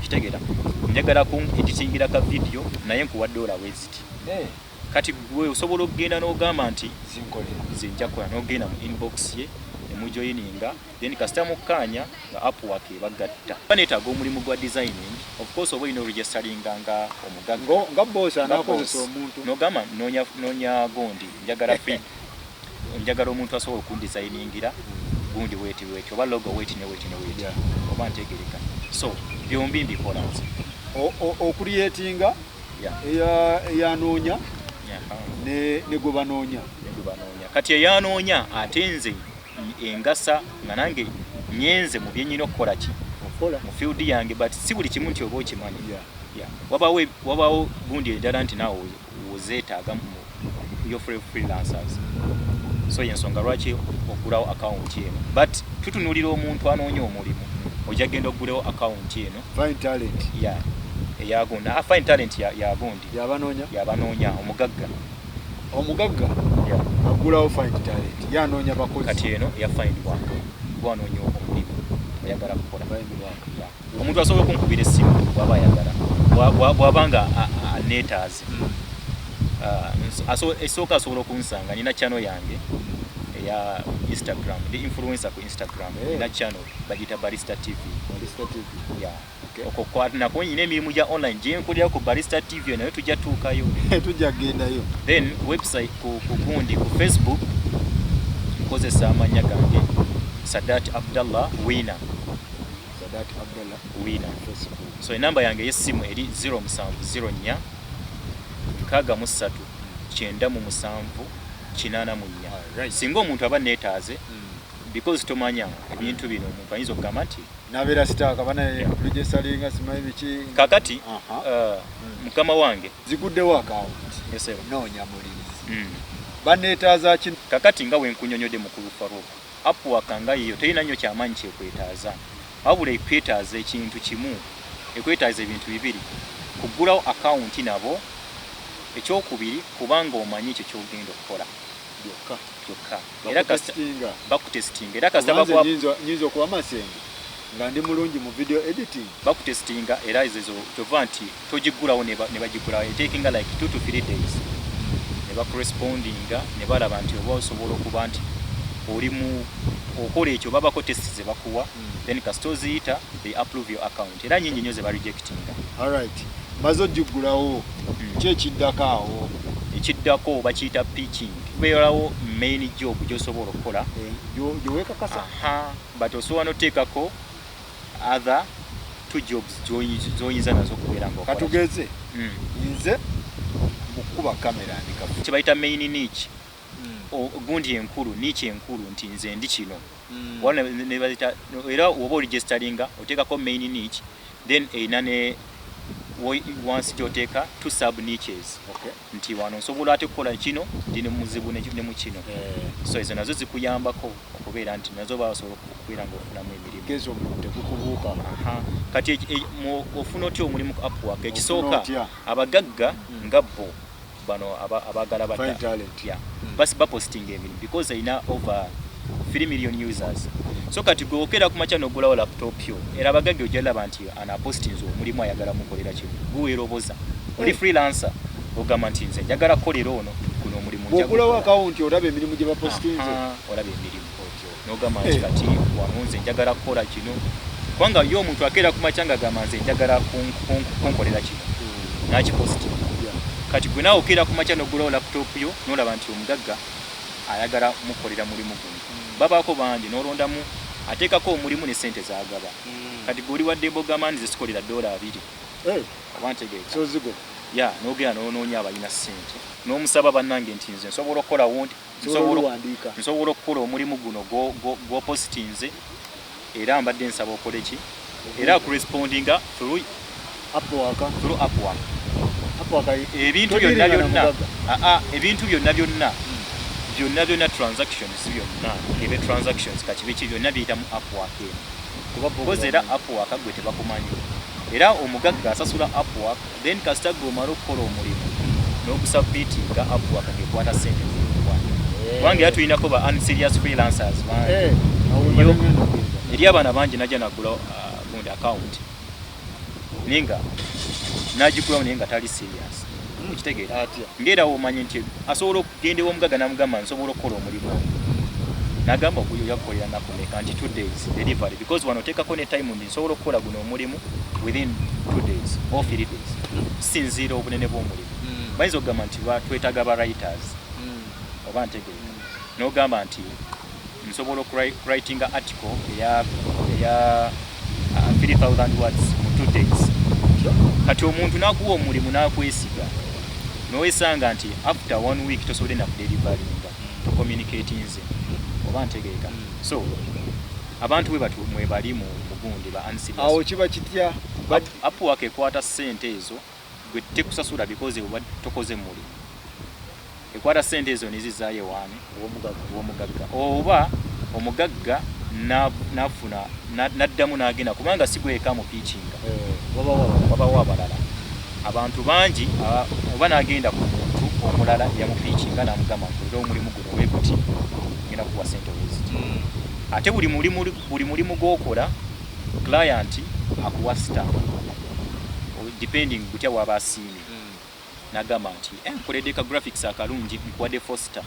S2: kitegeera njagala ku editingira ka video naye nkuwadde ola weziti kati gwe osobola okugenda n'ogamba nti zinja kola n'ogenda mu inbox ye emujoyininga then kasita mukkaanya nga Upwork ebagatta baneetaaga omulimu gwa designing of course oba olina oregisteringa nga omugagga
S3: nga boss anakozesa omuntu
S2: n'ogamba noonya gondi njagala omuntu asobola okundesigningira gundi weeti oba logo weeti ne weeti oba ntegereka. So byombi mbikola nze
S3: okuriyetinga eyanoonya ne gwe banoonya
S2: gwe banoonya kati eyanoonya ate nze engasa nga nange nyenze mu byenyina okukola ki mu field yange but si buli kimu nti oba okimanyi wabaawo gundi eddala nti naawe ozeetaaga yo freelancers so yensonga lwaki ogulawo akawunti eno but tutunuulira omuntu anoonya omulimu ojja genda ogulewo akawunti eno
S3: Fine Talent
S2: eyagundi Fine Talent yagundi yabanoonya omugagga
S3: agulawo Fine Talent yanoonya bakozi
S2: kati eno ya Find Work gwanoonya omulimu oyagala kukola omuntu asobola okunkubira essimu bw'aba ayagala bw'abanga aneetaaze esooka asobola okunsanga nina channel yange eya Instagram ndi influencer ku Instagram nina channel bagita Barista TV nako nyina emirimu gya online gye nkolera ku Barista TV nayo tujja tuukayo
S3: tujja gendayo
S2: then website ku gundi ku Facebook nkozesa amanya gange Sadat Abdallah Winner Facebook so enamba yange y'essimu eri 0704 63 937 884 singa omuntu aba neetaaze because tomanya ebintu bino omuntu ayinza okugamba nti
S3: nabeera sitaaka bana registaringa simanyi biki
S2: kakati mukama wange
S3: ziguddewo akawunti noonya mulizi baneetaaza ki
S2: kakati nga wenkunyonyodde mukulu Farouk Upwork nga yiyo terina nnyo kyamaanyi kyekwetaaza wabula ekwetaaza ekintu kimu ekwetaaza ebintu bibiri kugulawo akawunti nabo ekyokubiri kubanga omanyi ekyo kyogenda okukola kyokka era bakutestinga era kasita
S3: nyinza okuba masenge nga ndi mulungi mu video editing
S2: bakutestinga era ezo kyova nti togigulawo ne bagigulawo takinga like 2 to 3 days ne bakurespondinga ne balaba nti oba osobola okuba nti oli mu okola ekyo babako testi ze bakuwa then kasita oziyita they approve your account era nyingi nnyo ze barejectinga
S3: alright maze ogigulawo kyekiddako awo
S2: ekiddako bakiyita pitching kubeerawo main job gy'osobola okukola
S3: gyewekakasa
S2: but osobola n'oteekako other 2 jobs gy'oyinza nazo okubeera nga
S3: katugeze nze mukuba kamera ndikafu
S2: kyebayita main niche gundi enkulu niche enkulu nti nze ndi kino wala ne bazita era oba oregistaringa oteekako main niche then eina ne once gy'oteeka 2 sub niches nti wano nsobola ate kukola kino ndi ne muzibu ne mu kino so ezo nazo zikuyambako okubeera nti nazo basobola okubeera ng'ofunamu emirimu
S3: kezo tekukubuuka
S2: kati ofuna otya omulimu ku Upwork ekisooka abagagga nga bo bano abagala basi bapostinga emirimu because erina over 3 million users so kati gwe okera ku macha n'ogulawo laptop yo era abagagga ojja laba nti anapostinze omulimu ayagala mukolera kimu guweeroboza oli freelancer ogamba nti nze njagala kukolera ono guno omulimu
S3: ogulawo akawunti olaba emirimu gye bapostinze
S2: olaba emirimu n'ogamba nti kati wano nze njagala kukola kino kubanga yo omuntu akeera ku macha ng'agamba nze njagala kunkolera kino nakipostinga kati gwe naawe okeera ku macha n'ogulawo laptop yo n'olaba nti omugagga ayagala mukolera mulimu guno babaako bangi n'olondamu ateekako omulimu ne ssente zagaba kati gwe oli wadde embogamaani zesikolera $2 oba ntegeeka n'ogenda n'onoonya abalina ssente n'omusaba bannange nti nze nsobola okukola wundi nsobola okukola omulimu guno gw'opositinze era mbadde nsaba okole ki era akurespondinga through Upwork ebintu byonna byonna transactions byonna ebe transactions kakibe byonna biyitamu Upwork because era Upwork gwe tebakumanyi era omugagga asasula Upwork then kasita gwe omala okukola omulimu n'okusubmitinga Upwork ng'ekwata ssente kubanga era tulinako ba unserious freelancers eri abaana bangi najja nagula gundi account ninga nagigulawo naye nga tali serious ekitegeera ngera omanyi nti asobola okugenda ew'omugagga namugamba nsobola okukola omulimu nagamba okuyo yakukolera nakumeka nti 2 days delivery because wano oteekako ne time ndi nsobola okukola guno omulimu within 2 days or 3 days sinziira obunene bw'omulimu bayinza okugamba nti twetaaga ba writers oba ntegeera n'ogamba nti nsobola okuwritinga article eya 3000 words mu 2 days kati omuntu nakuwa omulimu nakwesiga nowesanga nti after 1 week tosobole nakudelivaringa to communicate nze oba ntegeeka so abantu we batu mwe bali mu mugundi ba unserious
S3: awo kiba kitya
S2: Upwork ekwata ssente ezo gwe tekusasula because oba tokoze muli ekwata ssente ezo nizizaayo waani omugagga oba omugagga nafuna naddamu n'agenda kubanga sigweka mu pitchinga wabawo abalala abantu bangi oba n'agenda ku muntu omulala yamupitchinga n'amugamba nti omulimu guno weekuti ngenda kuwa ssente weziti ate buli mulimu gw'okola client akuwa star depending gutya waba asiimye n'agamba nti nkoledde ka graphics akalungi nkuwadde 4 star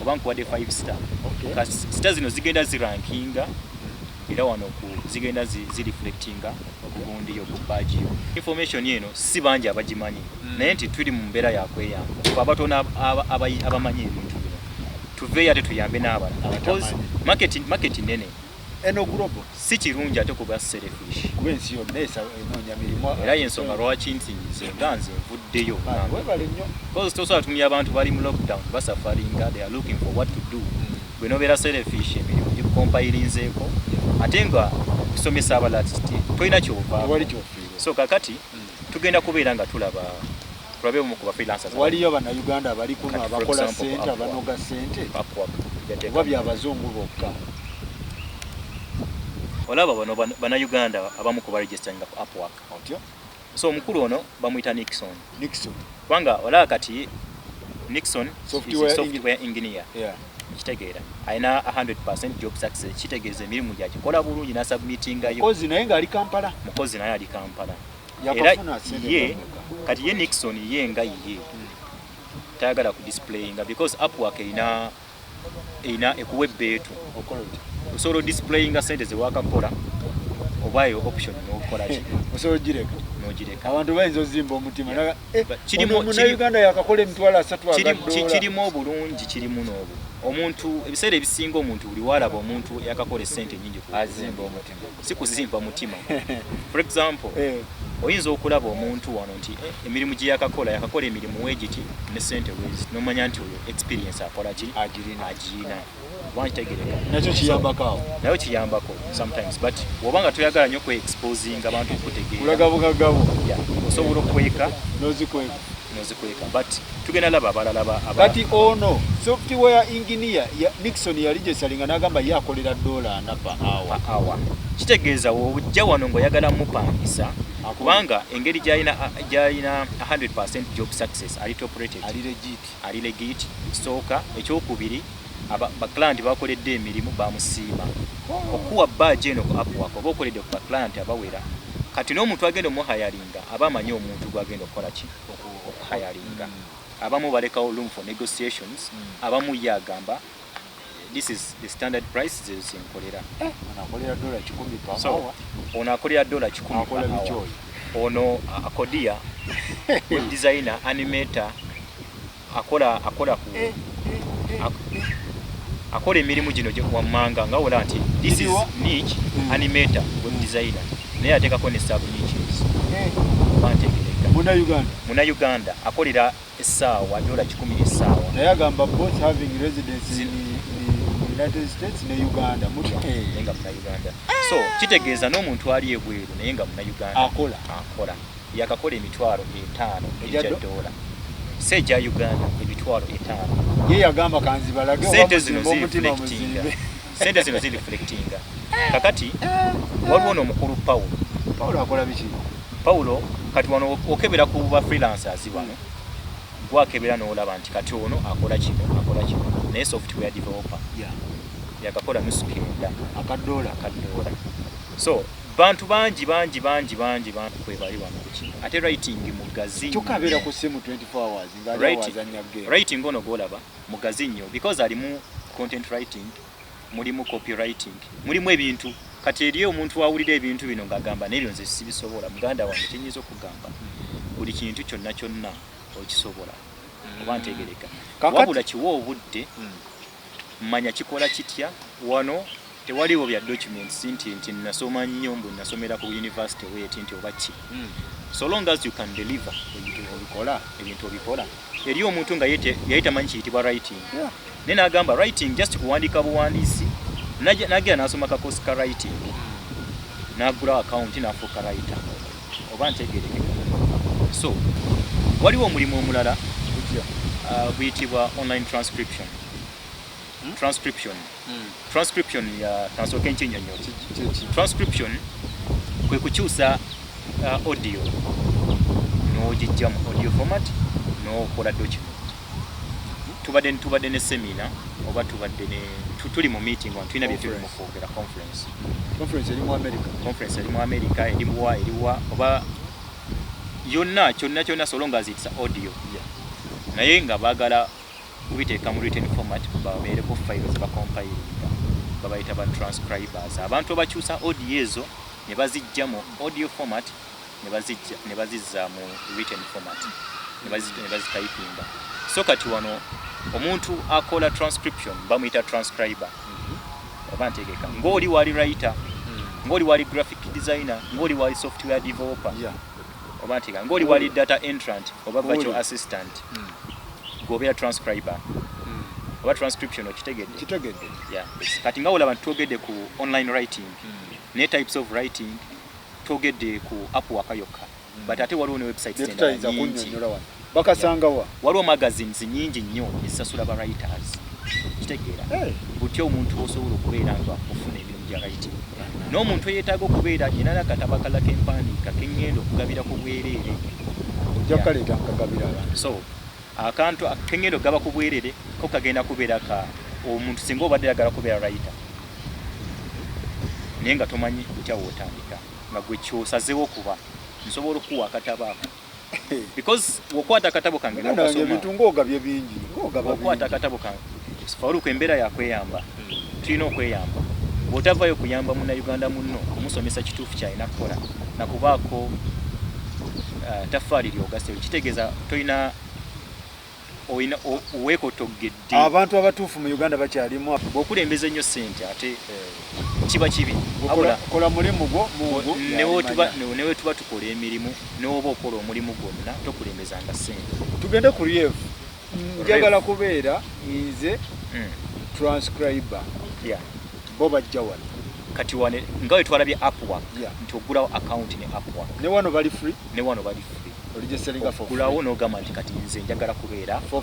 S2: oba nkuwadde 5 star star zino zigenda zirankinga era wano zigenda zireflectinga okugundiyo ku badge yo information yeno si bangi abagimanyi naye nti tuli mu mbeera yakweyamba abatono abamanyi ebintu bino tuveeyo ate tuyambe n'abalala because market nene
S3: eno global
S2: si kirungi ate kuba selfish
S3: kuba ensi yonna enoonya mirimu
S2: era yensonga lwaki nti nze nvuddeyo
S3: webale nnyo
S2: because tosobola tumya abantu bali mu lockdown basafaringa they are looking for what to do gwe nobeera selfish emirimu gikukompayirinzeeko ate nga kusomesa abalala tolina kyova so kakati tugenda kubeera nga tulabe omu ku bafreelancers
S3: waliyo bannayuganda abali kuno abakola ssente abanoga ssente oba byabazungu bokka
S2: olaba bano bannayuganda abamu ku baregisteringa ku Upwork so omukulu ono bamuyita Nixon kubanga olaba kati Nixon software engineer kitegeera alina 100% job success kitegeeza emirimu gyagikola bulungi n'asubmitingayo
S3: mukozi naye ng'ali Kampala
S2: era ye kati ye Nixon ye nga ye tayagala ku displayinga because Upwork erina ekuwa ebbeetu osobola displayinga sente zewakakola obayo option n'okolaki
S3: osobola gireka abantu bayinza ozimba omutima munnayuganda yakakola emitwalo 3
S2: kirimu obulungi kirimu n'obu omuntu ebiseera ebisinga omuntu buli walaba omuntu yakakola essente nyingi
S3: azimba omutima
S2: si kuzimba mutima for example oyinza okulaba omuntu wano nti emirimu gye yakakola emirimu wegiti ne ssente wezi nomanya nti oyo experience akola ki agirina
S3: nakyo kiyambako
S2: nayo kiyambako sometimes but wobanga toyagala nnyo kwe-exposing abantu okutegeera
S3: kulaga bugagabo
S2: osobola okukweka
S3: nozikweka
S2: but tugenda laba abalala
S3: kati ono software engineer Nixon yali gyesalinga n'agamba ye akolera $4 per hour
S2: kitegeeza wojja wano ng'oyagala mupangisa kubanga engeri gy'alina 100% job success ali top rated ali legit sooka ekyokubiri abaclient bakoledde emirimu bamusiima okuwa badge eno ku Upwork oba okoledde ku baclient abawera kati n'omuntu agenda omuhayalinga aba amanyi omuntu gwagenda okukola ki okuhayalinga abamu balekawo room for negotiations abamu ye agamba this is the standard price zezinkolera ono akolera $10 per hour ono akodia web designer animator akola emirimu gino wammanga nga wola nti this is niche animator web designer naye ateekako ne sub niches bantegereka Munnayuganda akolera essaawa $10 essaawa
S3: naye agamba both having residence in United States ne Uganda
S2: nga Munnayuganda so kitegeeza n'omuntu ali ebweru naye nga Munnayuganda akola yakakola $5,000 egya $1 sejja Uganda $5,000
S3: ye yagamba kanzibalage
S2: sente zino zireflectinga kakati waliwo n'omukulu Paulo
S3: akola biki
S2: Paulo kati wano okebera ku ba freelancers wano gwakebera n'olaba nti kati ono akola kino naye software developer yakakola $9
S3: $1
S2: so bantu bangi kwe bali wano kuki ate writing mugazi
S3: kyokabera ku simu 24 hours ngali wazanya game
S2: writing ono golaba mugazi nnyo because alimu content writing mulimu copywriting mulimu ebintu kati eri omuntu awulira ebintu bino ngagamba n'ebyo nze sibisobola muganda wange kinyiza okugamba buli kintu kyonna okisobola oba ntegereka wabula kiwa obudde manya kikola kitya wano tewaliwo bya documents nti nasoma nnyo mbu nasomera ku university weti nti oba ki so long as you can deliver ebintu obikola eri omuntu nga yayitamanyi kiyitibwa writing nena agamba writing just kuwandika buwandiisi nagira nasoma kakosi ka writing nagula account nafuuka writer oba ntegerekeka. So waliwo omulimu omulala guyitibwa online transcription. Transcription ya transooka enkinyonyo. Transcription kwe kukyusa audio n'ogijja mu audio format n'okola document. Tubadde ne seminar oba tuli mu meeting wano tulina bye tuli mu kwogera conference eri mu America eriwa oba yonna kyonna so long as it's audio naye nga baagala kubiteeka mu written format babeereko files bakompilinga babayita ba transcribers abantu abakyusa audio ezo ne bazijja mu audio format ne bazizza mu written format ne bazitypinga. So kati wano omuntu akola transcription bamuyita transcriber oba ntegeka ng'oli wali writer ng'oli wali graphic designer ng'oli wali software developer oba ntegeka ng'oli wali data entrant oba virtual assistant gobeera transcriber oba transcription okitegedde. Kati nga olaba twogedde ku online writing ne types of writing twogedde ku Upwork yokka but ate waliwo ne websites nyingi
S3: bakasangawa
S2: waliwo magazines nyingi nnyo ezisasula ba writers kitegeera butya omuntu osobola okubeera nga ofuna emirimu gya writing n'omuntu yeetaaga okubeera nyina akatabo kalala k'empandiika kengenda okugabira ku bwereere
S3: ojja kaleeta nkagabira abantu.
S2: So akantu kengenda okugaba ku bwereere ko kagenda kubeera ka omuntu singa obadde ayagala kubeera writer naye nga tomanyi butya wootandika nga gwe kyosazeewo okuba nsobola okuwa akatabo ako because wokwata akatabo kange
S3: ng'ogabye bingi
S2: wokwata akatabo kange Faruku embeera yakweyamba tulina okweyamba bw'otavayo kuyamba munnayuganda munno omusomesa kituufu kyalina kukola nakubaako tafaali lyogase kitegeeza tolina weekotogedde
S3: abantu abatuufu mu Uganda bakyalimu
S2: bw'okulembeza ennyo ssente ate kiba kibi
S3: kola mulimu gwo
S2: newe tuba tukola emirimu newoba okola omulimu gwonna tokulembezanga ssente.
S3: Tugende ku Rev njagala kubeera nze transcriber bo bajja wano
S2: kati wane nga we twalabye Upwork nti ogulawo account ne Upwork
S3: ne wano bali free
S2: oligiselinga for free gulawo n'ogamba nti kati nze njagala kubeera for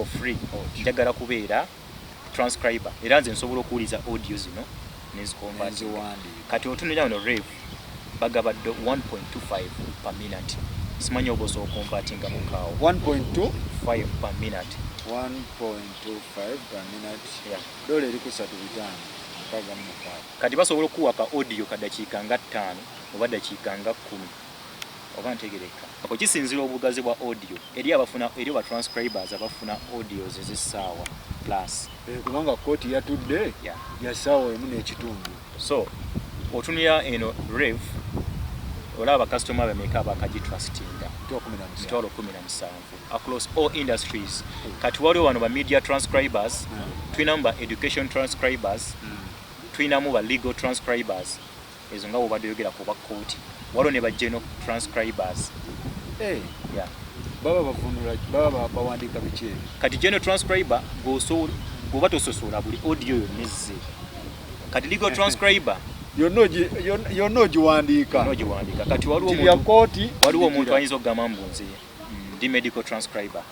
S2: free njagala kubeera transcriber era nze nsobola okuwuliza audio zino nezikonvatiwandi kati otunira wano Rev bagaba 1.25 per minute simanyi oba osobola okonvatinga mukaawo
S3: 1.25
S2: per minute
S3: 1.25 per minute dola eri ku 3.5
S2: kati basobola okuwaka audio kadakiika nga 5 oba dakiika nga 10 oba ntegereka ako kisinzira obugazi bwa audio eri aba transcribers abafuna audios ez'essaawa plus
S3: kubanga kooti yatudde ya ssaawa emu n'ekitundu. So
S2: otunira eno Rev olaba bakasitoma bameka abakagitrustinga 17 across all industries. Kati waliwo wano ba media transcribers tulinamu ba education transcribers tulinamu ba legal transcribers ezo nga bwobadde oyogera ku bakkooti waliwo ne ba general transcribers
S3: baba bawandiika biki.
S2: Kati general transcriber gwoba tososola buli audio yonna ezze. Kati legal transcriber
S3: yonna ogiwandiika
S2: kati waliwo omuntu ayinza okugamba mbu nze ndi medical transcriber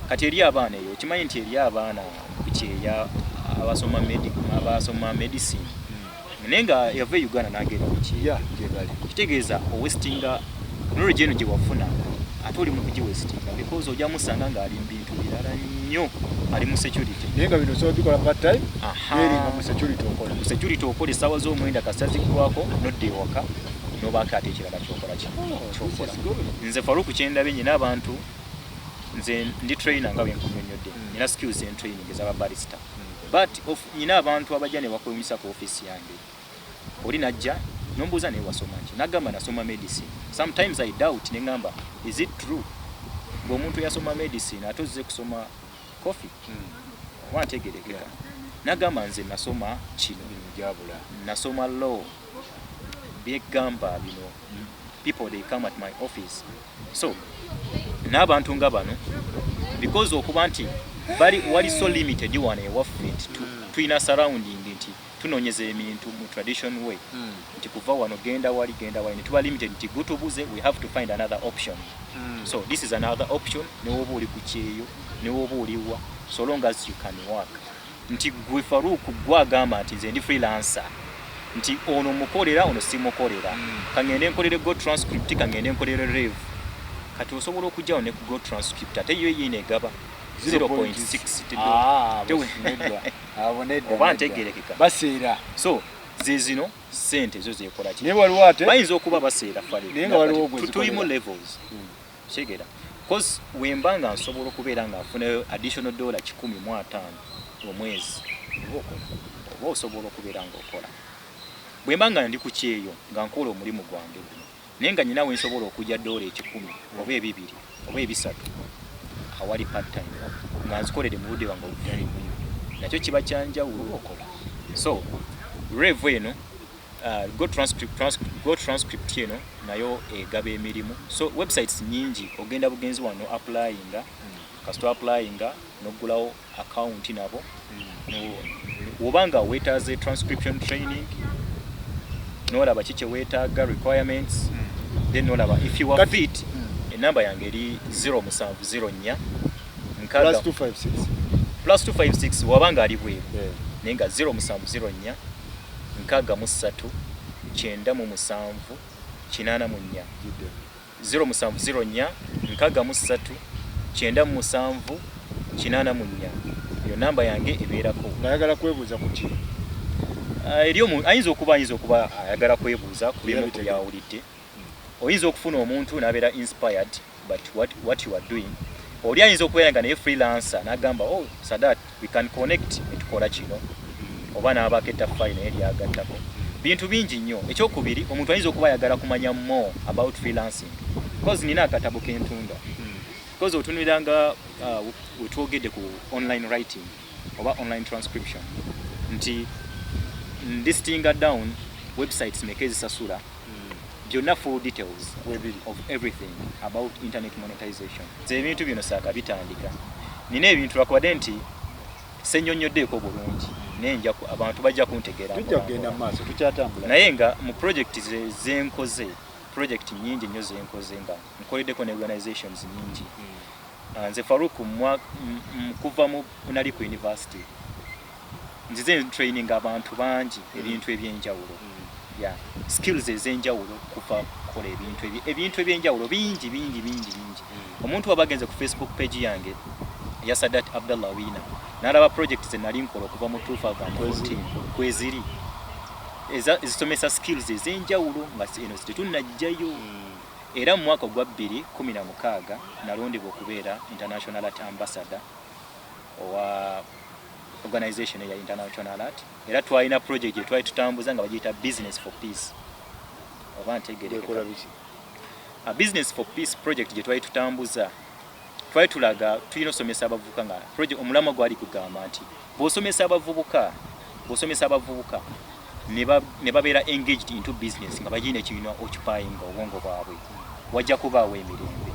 S2: kati eri abaana eyo okimanyi nti eri abaana kukyeya abasoma medicine naye nga yava e Uganda n'agenda kukyeya kitegeeza owestinga knowledge eno gye wafuna ate oli mu kugiwestinga because ojja musanga ng'ali mu bintu birala nnyo ali mu security
S3: naye nga bino osobola bikola part time eringa mu security okola essaawa z'omwenda kasita ziggwako nodda ewaka nobaako ate ekirala kyokola kyokola. Nze Faruku kyendabye nyina abantu nze ndi trainer nga bwenkunyonnyodde nina skills and training ez'aba barista but nyina abantu abajja ne bakwewunyisa ku office yange oli najja nombuuza naye wasoma ki nagamba nasoma medicine. Sometimes I doubt ne ngamba is it true ng'omuntu yasoma medicine ate ozze kusoma coffee wantegerekeka nagamba nze nasoma kino njabula nasoma law byegamba bino people they come at my office so n'abantu nga bano because okuba nti
S2: bali wali so limited one ewaffe nti tulina surrounding nti tunonyeza ebintu mu tradition way nti kuva wano genda wali ne tuba limited nti gutubuze we have to find another option so this is another option newoba oli ku kyeyo newoba oliwa so long as you can work nti gwe Farouk gwagamba nti nze ndi freelancer nti ono mukolera ono simukolera kangende nkolere go transcript kangende nkolere rev kati osobola okujjawo ne ku go transcript ate yo yine egaba 0.6 oba ntegerekeka
S3: baseera
S2: so zezino sente zo zekola ki
S3: naye waliwo ate
S2: bayinza okuba baseera
S3: naye nga waliwo gwe
S2: tulimu levels kigera cause wembanga nsobola okubeera nga nfuna additional $150 omwezi oba osobola okubeera nga okola bwembanga ndi ku kyeyo nga nkola omulimu gwange naye nga nyinawe nsobola okujja $10 oba 2 oba 3 awali part time nga nzikolere mu budde bwange obutali muyimu nakyo kiba kyanjawulo okola so rev eno go transcript eno nayo egaba emirimu so websites nyingi ogenda bugenzi wano applyinga kasito applyinga nogulawo account nabo obanga wetaaze transcription training nolaba kiki wetaaga requirements then nolaba if you are fit enamba yange eri 0704 +256 wabanga ali bweru nenga 0704 63 9 8 0704 63 9 8 yo namba yange ebeerako
S3: ngayagala kwebuuza ku ki
S2: eriyo ayinza okuba ayagala kwebuuza ku bimu byawulidde oyinza okufuna omuntu n'abeera inspired but what you are doing oli ayinza okubeera nga naye freelancer n'agamba oh Sadat we can connect netukola kino oba n'abaako ettaffaali naye lyagattako bintu bingi nnyo ekyokubiri omuntu ayinza okuba ayagala kumanya more about freelancing because nina akatabo k'entunda because otunuliranga wetwogedde ku online writing oba online transcription nti listinga down websites meka ezisasula byonna full details of everything about internet monetization ebintu bino saaka bitandika nina ebintu lwakubadde nti senyonnyoddeeko bulungi nenja abantu bajja kuntegeera
S3: tujja maaso tukyatambula
S2: naye nga mu project zenkoze project nyingi nnyo zenkoze nga nkoleddeko ne organizations nyingi nze Farouk kuva mu nali ku university nzize training abantu bangi ebintu ebyenjawulo skills ez'enjawulo kufa kola ebintu ebyenjawulo bingi omuntu wabagenze ku Facebook page yange ya Sadat Abdallah Wina n'alaba project ze nali nkola okuva mu 2014 kweziri ezisomesa skills ez'enjawulo nga eno tetunnajjayo era mu mwaka gwa 2016 nalondebwa okubeera International Art Ambassador owa organization ya International Art era twalina project ye twali tutambuza nga bagiyita Business for Peace oba ntegerekeka a Business for Peace project gye twali tutambuza twali tulaga tulina osomesa abavubuka nga project omulama gwali kugamba nti bw'osomesa abavubuka ne babeera engaged into business nga bagina ekibiina occupying obwongo bwabwe wajja kubaawo emirembe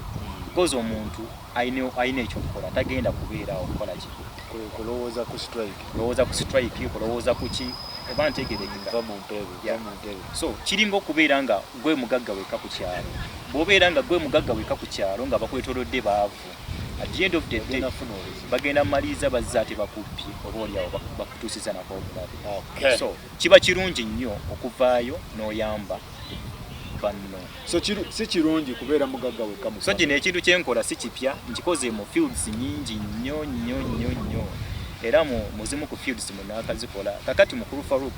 S2: because omuntu ayina ekyokukola tagenda kubeerawo okukola ki
S3: kulowooza ku
S2: strike kulowooza ku ki oba ntegerekeka so kiringa okubeera nga gwe mugagga weka ku kyalo bw'obeera nga gwe mugagga weka ku kyalo nga bakwetolodde baavu at the end of the day bagenda maliriza bazza ate bakubbye oba oliawo bakutuusiza nako obulabe so kiba kirungi nnyo okuvaayo n'oyamba banno
S3: so si kirungi kubeera mugagga weka mu
S2: so kino ekintu kyenkola si kipya nkikoze mu fields nyingi nnyo era muzimu ku fields munaakazikola kakati mukulu Farouk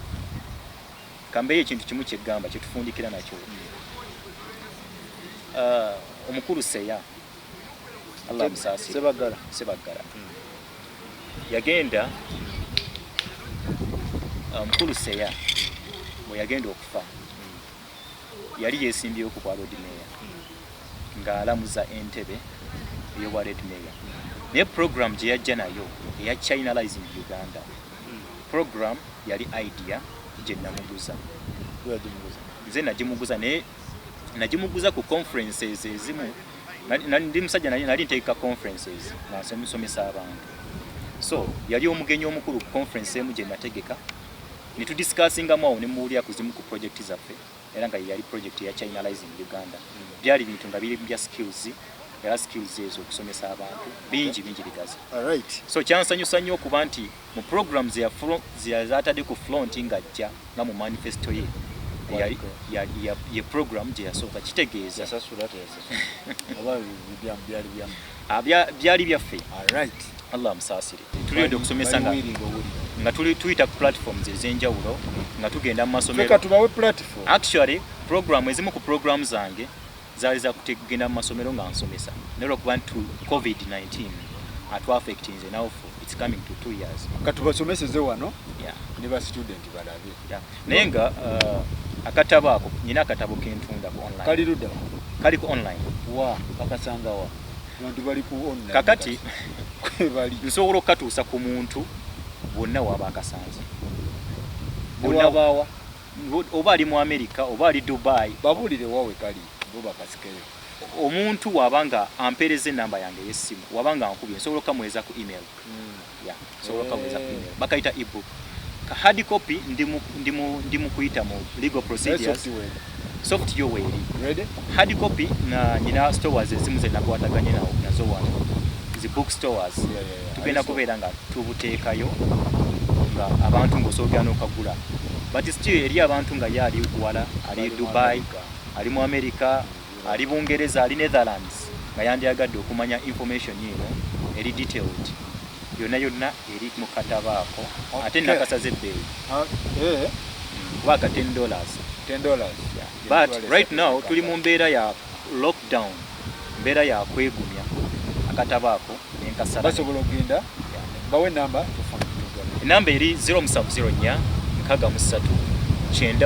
S2: kambeyo ekintu kimu kyeggamba kyetufundikira nakyo omukulu Seya Allah musasi Sebagala yagenda omukulu Seya bwe yagenda okufa yali yesimbyeyo ku bwa Lord Mayor ng'alamuza Entebbe ey'obwa Lord Mayor naye program gye yajja nayo eya Chinalizing Uganda program yali idea gye namuguza nze nagimuguza naye nagimuguza ku conferences ezimu ndi musajja nali nteeka conferences nga nsomesa abantu So yali omugenyi omukulu ku conference emu gye nategeka ne tudiscussingamu awo ne muwulira kuzimu ku project zaffe era nga yali project ya Chinalizing Uganda. Byali bintu nga biri bya skills era skills ezo okusomesa abantu bingi bigazi.
S3: Alright.
S2: So kyansanyusa nnyo okuba nti mu programs zatadde ku flaunting ajja nga mu manifesto ye ye program gye yasooka kitegeeza byali byaffe.
S3: Alright.
S2: Allah musaasire. Tulidde okusomesa nga tuyita ku platforms ez'enjawulo nga tugenda mu masomero.
S3: Feka tubawe platform.
S2: Actually program ezimu ku program zange zaali za kugenda mu masomero nga nsomesa. Nero kuba nti COVID-19 atu affecting nze now for it's coming to 2 years.
S3: Katubasomeseze wano.
S2: Yeah.
S3: Ne ba student balabe.
S2: Yeah. Naye nga akatabo ako nyina akatabo kentunda ku online.
S3: Kali ludda.
S2: Kali ku online.
S3: Wa bakasanga wa. Bantu bali ku online.
S2: Kakati
S3: bali.
S2: Nsobola okukatuusa ku muntu bonna waba akasanze.
S3: Bonna bawa.
S2: Oba ali mu America oba ali Dubai.
S3: Babulire wawe kali. Boba kasikeyo.
S2: Omuntu wabanga ampereze namba yange y'essimu wabanga ankubye nsobola okamweza ku email. Yeah, nsobola okamweza ku email. Bakaita ebook. Ka hard copy ndimu kuyita mu legal procedures. Software weri.
S3: Ready?
S2: Hard copy na nyina stores ezimu ze nakwataganye nazo wano. Zi book stores. Tugenda kubeera nga tubuteekayo nga abantu ng'osobola n'okagula. But still eri abantu nga yali wala ali Dubai, ali mu America, ali Bungereza, ali Netherlands nga yandiyagadde okumanya information yino eri detailed yonna eri mu katabo ako ate nakasaze ebbeeyi waka $10.
S3: Yeah.
S2: But right now tuli mu mbeera ya lockdown, mbeera ya kwegumya akatabo ako nenkasala
S3: basobola okugenda bawe namba
S2: enamba eri 0704 63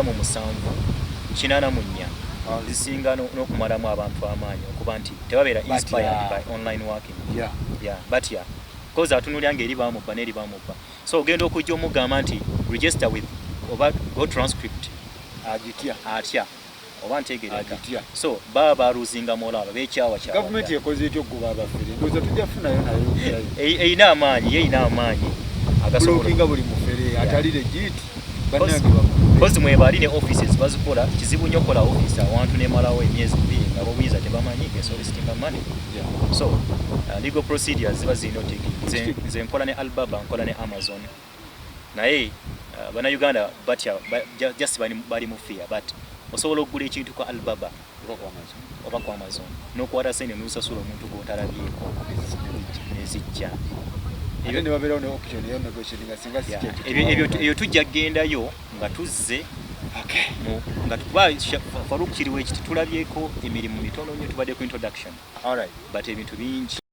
S2: 977 84 zisinga n'okumalamu abantu amaanyi okuba nti tebabeera inspired by online working. But cause atunulya ngeri bamubba n'eri bamubba. So ogenda okujja omugamba nti register with oba go transcript atya oba ntegereka. So baba baruzinga molaba bekyawa kyawa.
S3: Government yekoze etyo okuba abafere ndoza tujja funayo nayo
S2: eyina amaanyi
S3: agasobola buli mufere atali legit.
S2: Because mwebaline offices bazikola kizibu nnyo kola office awantu nemalawo emyezi 2 nga bobiza tebamanyi soliciting money. So legal procedures ziba zino teki nze nkola ne Alibaba nkola ne Amazon naye bana Uganda just bali mu fear but osobola okugula ekintu kwa Alibaba oba kwa Amazon n'okwata sente n'osasula omuntu gw'otalabyeko nezijja. Ebyo tujja kugendayo nga tuzze nga tuba Farouk kiriwo ekiti tulabyeko emirimu mitono nnyo tubadde ku introduction. But ebintu bingi